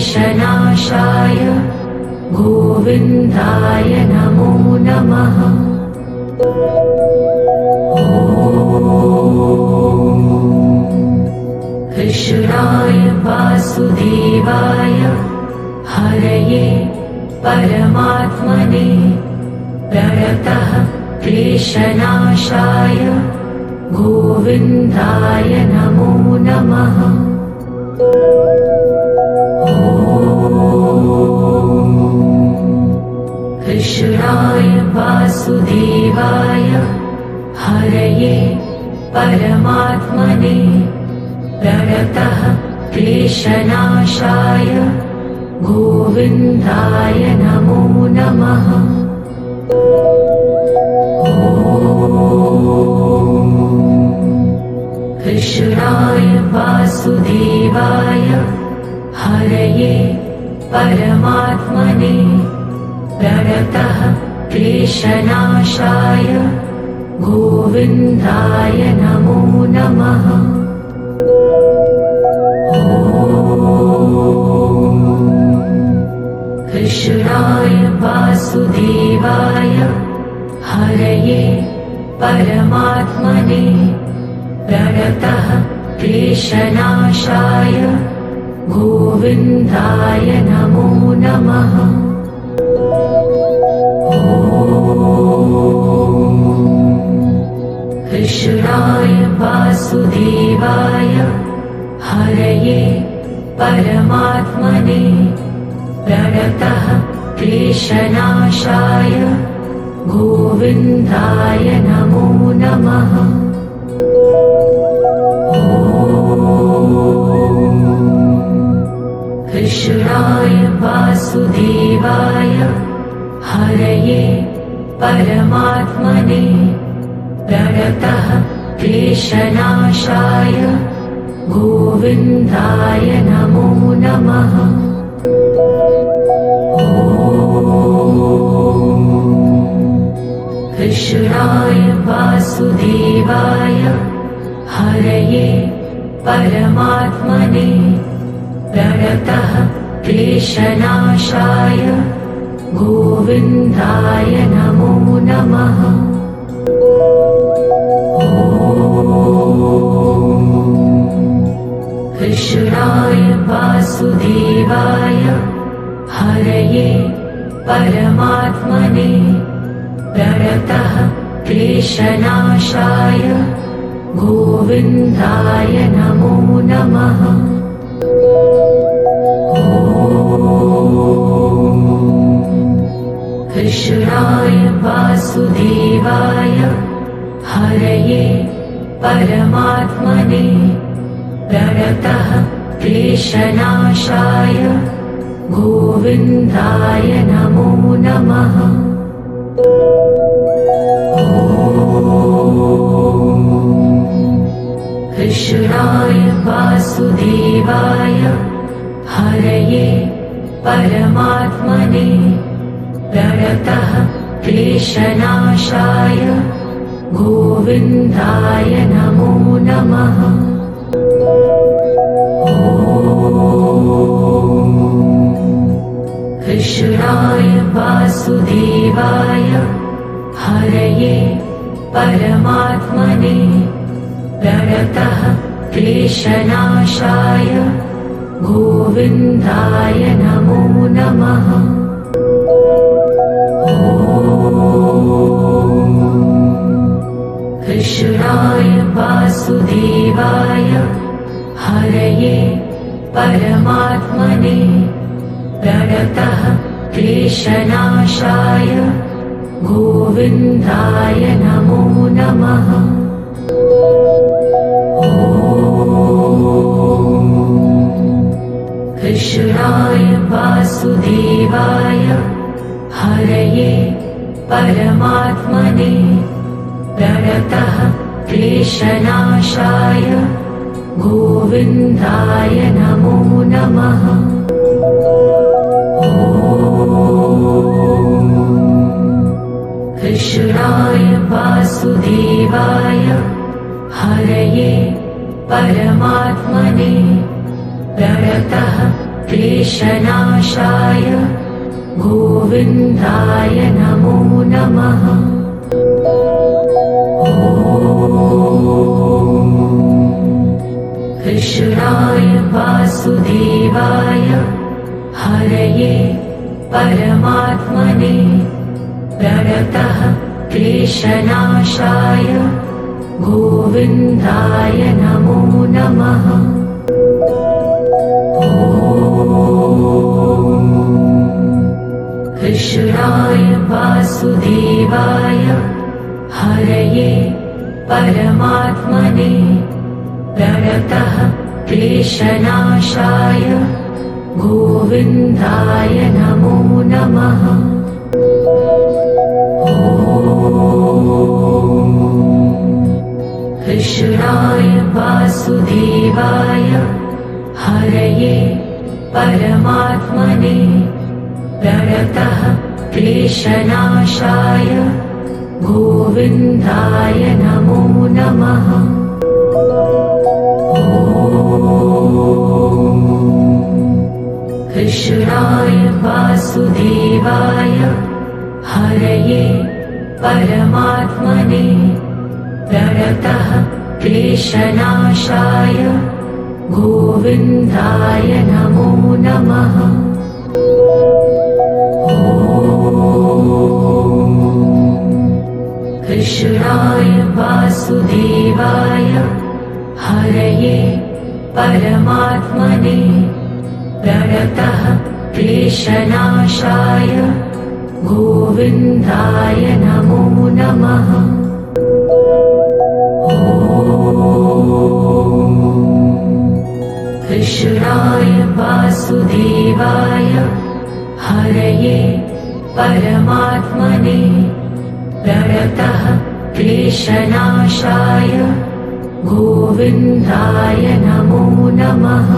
क्लेशनाशाय गोविन्दाय नमो नमः। कृष्णाय वासुदेवाय हरये परमात्मने प्रणतः क्लेशनाशाय गोविन्दाय नमो नमः। कृष्णाय वासुदेवाय हरये परमात्मने प्रणतः क्लेशनाशाय गोविन्दाय नमो नमः। कृष्णाय वासुदेवाय हरये परमात्मने प्रणतः क्लेशनाशाय गोविन्दाय नमो नमः। कृष्णाय वासुदेवाय हरये परमात्मने प्रणतः क्लेशनाशाय गोविन्दाय नमो नमः। कृष्णाय वासुदेवाय हरये परमात्मने प्रणतः क्लेशनाशाय गोविन्दाय नमो नमः। कृष्णाय वासुदेवाय हरये परमात्मने प्रणतः क्लेशनाशाय गोविन्दाय नमो नमः। कृष्णाय वासुदेवाय हरये परमात्मने प्रणतः क्लेशनाशाय गोविन्दाय नमो नमः। कृष्णाय वासुदेवाय हरये परमात्मने प्रणतः क्लेशनाशाय गोविन्दाय नमो नमः। कृष्णाय वासुदेवाय हरये परमात्मने प्रणतः क्लेशनाशाय गोविन्दाय नमो नमः। कृष्णाय वासुदेवाय हरये परमात्मने प्रणतः क्लेशनाशाय गोविन्दाय नमो नमः। कृष्णाय वासुदेवाय हरये परमात्मने प्रणतः क्लेशनाशाय गोविन्दाय नमो नमः। कृष्णाय वासुदेवाय हरये परमात्मने प्रणतः क्लेशनाशाय गोविन्दाय नमो नमः। कृष्णाय वासुदेवाय हरये परमात्मने प्रणतः क्लेशनाशाय गोविन्दाय नमो नमः। कृष्णाय वासुदेवाय हरये परमात्मने प्रणतः क्लेशनाशाय गोविन्दाय नमो नमः। कृष्णाय वासुदेवाय हरये परमात्मने प्रणतः क्लेशनाशाय गोविन्दाय नमो नमः। कृष्णाय वासुदेवाय हरये परमात्मने प्रणतः क्लेशनाशाय गोविन्दाय नमो नमः। कृष्णाय वासुदेवाय हरये परमात्मने प्रणतः क्लेशनाशाय गोविन्दाय नमो नमः। कृष्णाय वासुदेवाय हरये परमात्मने प्रणतः क्लेशनाशाय गोविन्दाय नमो नमः। कृष्णाय वासुदेवाय हरये परमात्मने प्रणतः क्लेशनाशाय गोविन्दाय नमो नमः। कृष्णाय वासुदेवाय हरये परमात्मने प्रणतः क्लेशनाशाय गोविन्दाय नमो नमः।